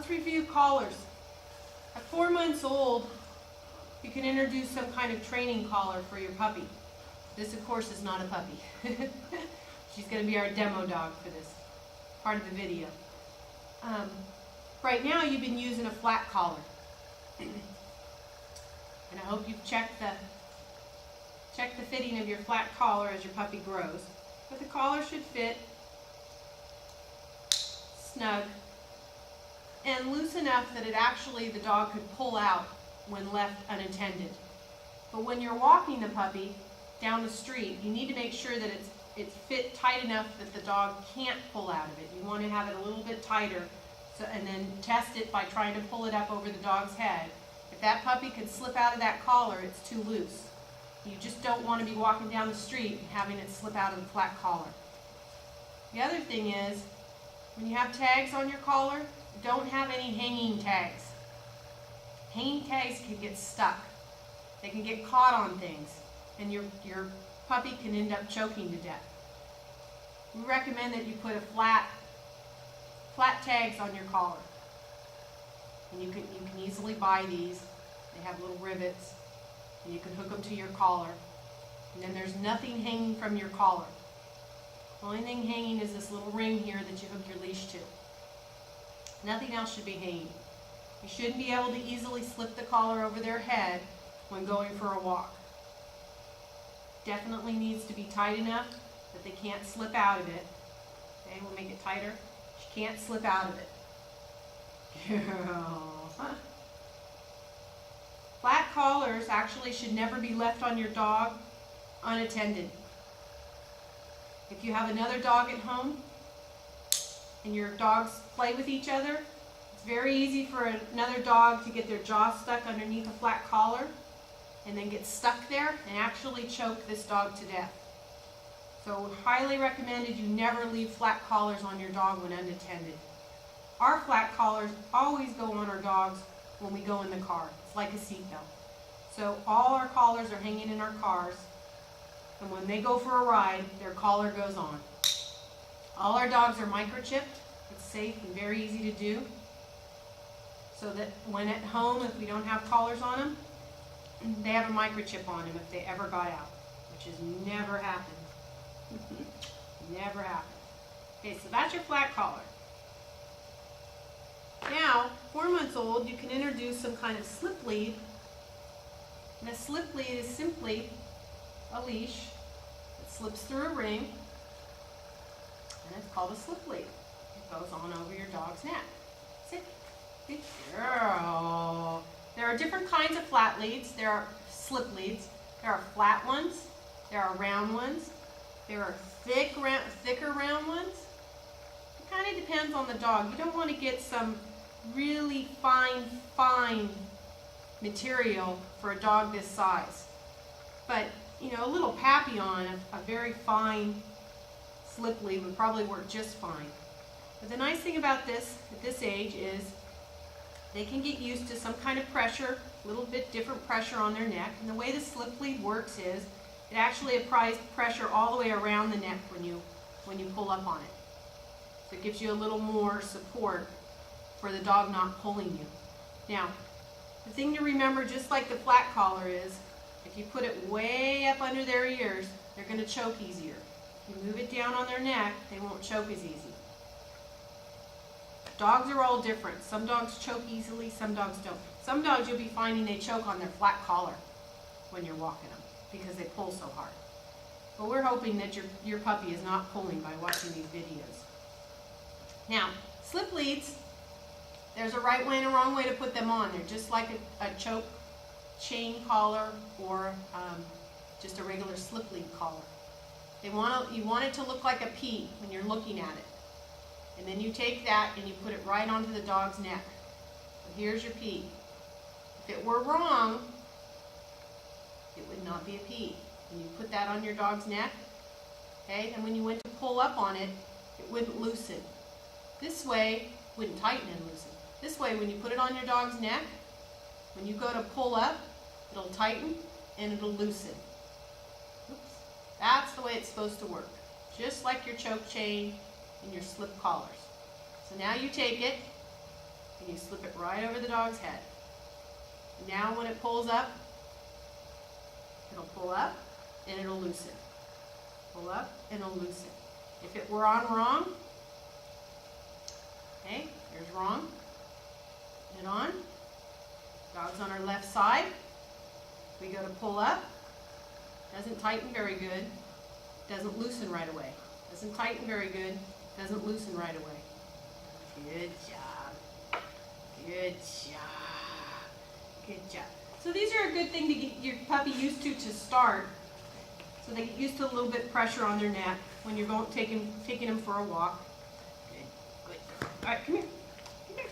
let's review collars. At 4 months old, you can introduce some kind of training collar for your puppy. This, of course, is not a puppy. She's going to be our demo dog for this part of the video. Right now, you've been using a flat collar. And I hope you've checked the fitting of your flat collar as your puppy grows. But the collar should fit snug and loose enough that the dog could pull out when left unattended. But when you're walking the puppy down the street, you need to make sure that it's fit tight enough that the dog can't pull out of it. You want to have it a little bit tighter, and then test it by trying to pull it up over the dog's head. If that puppy could slip out of that collar, it's too loose. You just don't want to be walking down the street and having it slip out of the flat collar. The other thing is, when you have tags on your collar, don't have any hanging tags. Hanging tags can get stuck. They can get caught on things, and your puppy can end up choking to death. We recommend that you put a flat tags on your collar. And you can easily buy these. They have little rivets, and you can hook them to your collar. And then there's nothing hanging from your collar. The only thing hanging is this little ring here that you hook your leash to. Nothing else should be hanging. You shouldn't be able to easily slip the collar over their head when going for a walk. Definitely needs to be tight enough that they can't slip out of it. Okay, we'll make it tighter. She can't slip out of it. Flat collars actually should never be left on your dog unattended. If you have another dog at home and your dogs play with each other, it's very easy for another dog to get their jaw stuck underneath a flat collar and then get stuck there and actually choke this dog to death. So highly recommended you never leave flat collars on your dog when unattended. Our flat collars always go on our dogs when we go in the car. It's like a seatbelt. So all our collars are hanging in our cars, and when they go for a ride, their collar goes on. All our dogs are microchipped. It's safe and very easy to do. So that when at home, if we don't have collars on them, they have a microchip on them if they ever got out, which has never happened. Never happened. Okay, so that's your flat collar. Now, 4 months old, you can introduce some kind of slip lead. And a slip lead is simply a leash that slips through a ring, and it's called a slip lead. It goes on over your dog's neck. Sit. Good girl. There are different kinds of flat leads. There are slip leads. There are flat ones. There are round ones. There are thicker round ones. It kind of depends on the dog. You don't want to get some really fine material for a dog this size. But, you know, a little Papillon, a very fine slip lead would probably work just fine. But the nice thing about this, at this age, is they can get used to some kind of pressure, a little bit different pressure on their neck. And the way the slip lead works is it actually applies pressure all the way around the neck when you pull up on it. So it gives you a little more support for the dog not pulling you. Now, the thing to remember, just like the flat collar is, if you put it way up under their ears, they're going to choke easier. If you move it down on their neck, they won't choke as easy. Dogs are all different. Some dogs choke easily, some dogs don't. Some dogs you'll be finding they choke on their flat collar when you're walking them because they pull so hard. But we're hoping that your puppy is not pulling by watching these videos. Now, slip leads, there's a right way and a wrong way to put them on. They're just like a choke chain collar or just a regular slip lead collar. You want it to look like a P when you're looking at it. And then you take that and you put it right onto the dog's neck. So here's your P. If it were wrong, it would not be a P. And you put that on your dog's neck, okay? And when you went to pull up on it, it wouldn't loosen. This way, it wouldn't tighten and loosen. This way, when you put it on your dog's neck, when you go to pull up, it'll tighten and it'll loosen. Oops. That's the way it's supposed to work. Just like your choke chain and your slip collars. So now you take it and you slip it right over the dog's head. Now when it pulls up, it'll pull up and it'll loosen. Pull up and it'll loosen. If it were on wrong, okay, here's wrong, and on. Dog's on our left side. We go to pull up. Doesn't tighten very good. Doesn't loosen right away. Doesn't tighten very good. Doesn't loosen right away. Good job. Good job. Good job. So these are a good thing to get your puppy used to start. So they get used to a little bit of pressure on their neck when you're going taking them for a walk. Good. Good girl. All right, come here. Come here.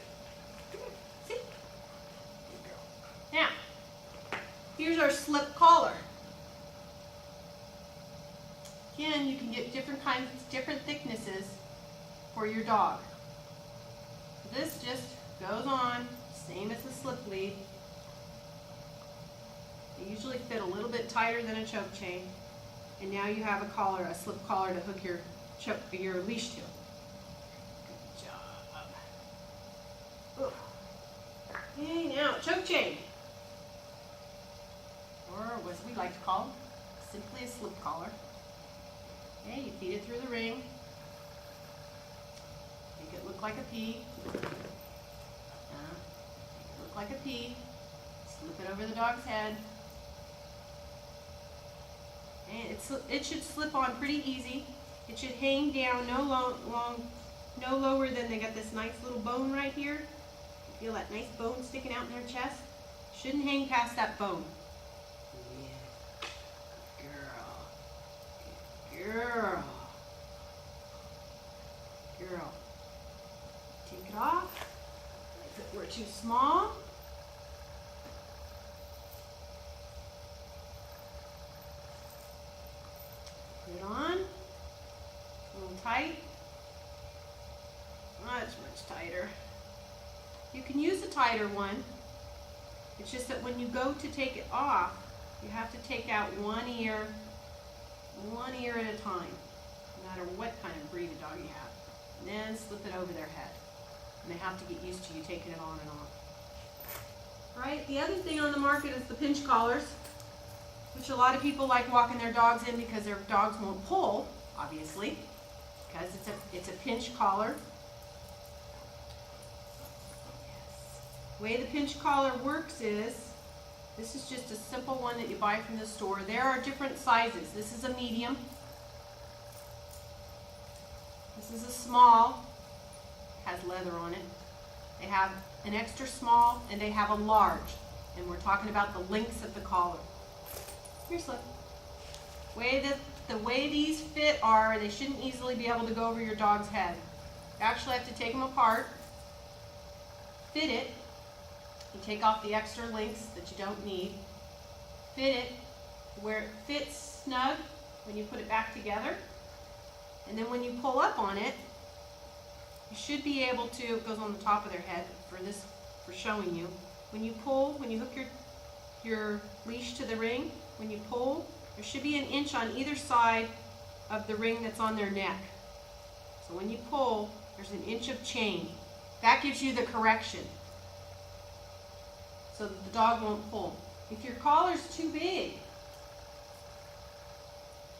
Come here. See? Good girl. Now, here's our slip collar. Again, you can get different kinds, different thicknesses for your dog. This just goes on, same as the slip lead. They usually fit a little bit tighter than a choke chain. And now you have a collar, a slip collar to hook your leash to. Good job. Okay, now choke chain. Or what we like to call simply a slip collar. Okay, you feed it through the ring. Make it look like a P. Make it look like a P. Slip it over the dog's head. And it should slip on pretty easy. It should hang down no lower than they got this nice little bone right here. You feel that nice bone sticking out in their chest? Shouldn't hang past that bone. Girl. Girl. Take it off. If it were too small. Put it on. A little tight. Much tighter. You can use a tighter one. It's just that when you go to take it off, you have to take out one ear at a time, no matter what kind of breed of dog you have. And then slip it over their head. And they have to get used to you taking it on and off. Right? The other thing on the market is the pinch collars, which a lot of people like walking their dogs in because their dogs won't pull, obviously, because it's a pinch collar. The way the pinch collar works is, this is just a simple one that you buy from the store. There are different sizes. This is a medium. This is a small. Has leather on it. They have an extra small and they have a large. And we're talking about the lengths of the collar. Here, Slip. The way these fit are, they shouldn't easily be able to go over your dog's head. You actually have to take them apart, fit it. You take off the extra links that you don't need, fit it where it fits snug when you put it back together, and then when you pull up on it, you should be able to, it goes on the top of their head for showing you, when you hook your leash to the ring, when you pull, there should be an inch on either side of the ring that's on their neck. So when you pull, there's an inch of chain. That gives you the correction, so that the dog won't pull. If your collar's too big,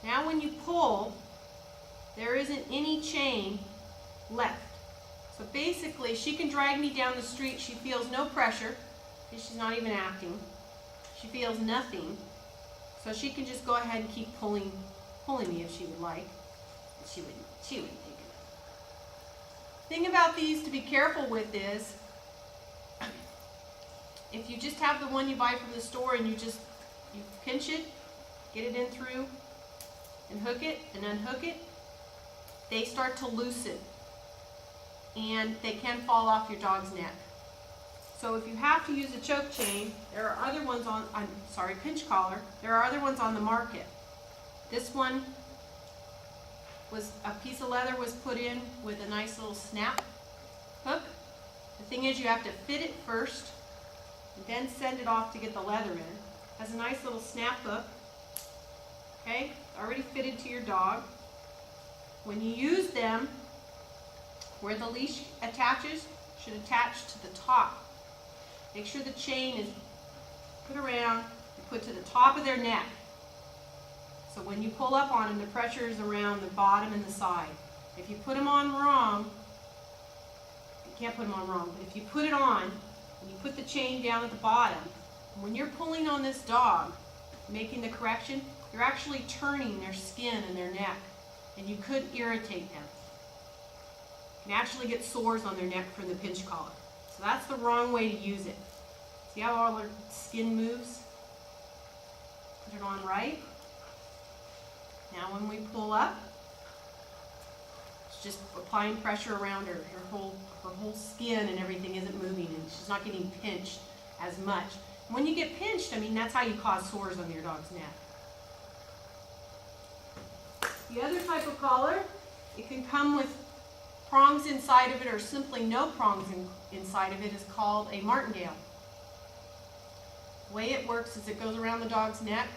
now when you pull, there isn't any chain left. So basically, she can drag me down the street. She feels no pressure, because she's not even acting. She feels nothing. So she can just go ahead and keep pulling me if she would like. She wouldn't think of it. Thing about these to be careful with is, if you just have the one you buy from the store and you pinch it, get it in through, and hook it and unhook it, they start to loosen and they can fall off your dog's neck. So if you have to use a choke chain, there are other ones pinch collar, there are other ones on the market. This one was a piece of leather was put in with a nice little snap hook. The thing is, you have to fit it first, and then send it off to get the leather in. It has a nice little snap hook. Okay, already fitted to your dog. When you use them, where the leash attaches should attach to the top. Make sure the chain is put around and put to the top of their neck. So when you pull up on them, the pressure is around the bottom and the side. If you put them on wrong, you can't put them on wrong, but if you put it on and you put the chain down at the bottom, when you're pulling on this dog, making the correction, you're actually turning their skin and their neck, and you could irritate them. You can actually get sores on their neck from the pinch collar. So that's the wrong way to use it. See how all their skin moves? Put it on right. Now when we pull up, it's just applying pressure around her. Her whole skin and everything isn't moving, and she's not getting pinched as much. When you get pinched, I mean, that's how you cause sores on your dog's neck. The other type of collar, it can come with prongs inside of it or simply no prongs inside of it, is called a martingale. The way it works is it goes around the dog's neck,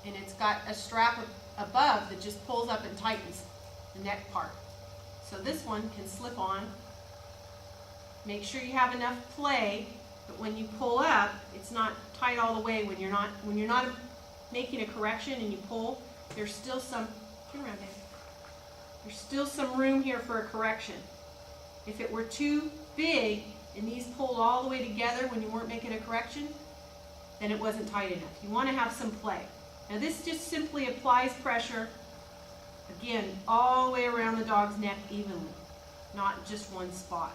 and it's got a strap above that just pulls up and tightens the neck part. So this one can slip on. Make sure you have enough play, but when you pull up, it's not tight all the way. When you're not making a correction and you pull, there's still some, turn around, Dave. There's still some room here for a correction. If it were too big and these pulled all the way together when you weren't making a correction, then it wasn't tight enough. You want to have some play. Now this just simply applies pressure, again, all the way around the dog's neck evenly, not just one spot.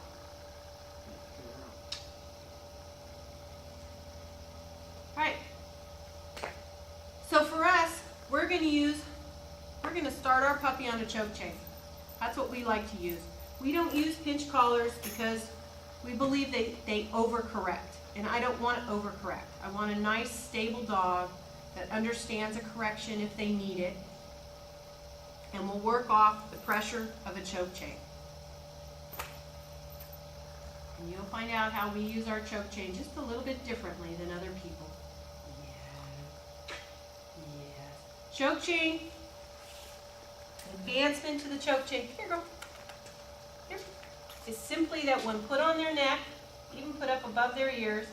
All right. So for us, we're going to start our puppy on a choke chain. That's what we like to use. We don't use pinch collars because we believe they overcorrect. And I don't want to overcorrect. I want a nice, stable dog that understands a correction if they need it, and will work off the pressure of a choke chain. And you'll find out how we use our choke chain just a little bit differently than other people. Yes. Choke chain, advancement to the choke chain, here go. Here. Is simply that when put on their neck, even put up above their ears,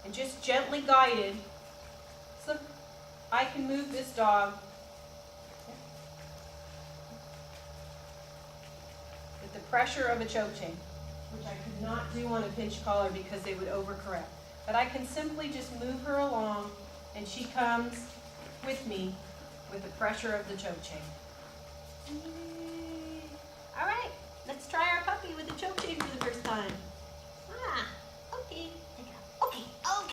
and just gently guided, so I can move this dog with the pressure of a choke chain, which I could not do on a pinch collar because they would overcorrect. But I can simply just move her along, and she comes with me with the pressure of the choke chain. All right, let's try our puppy.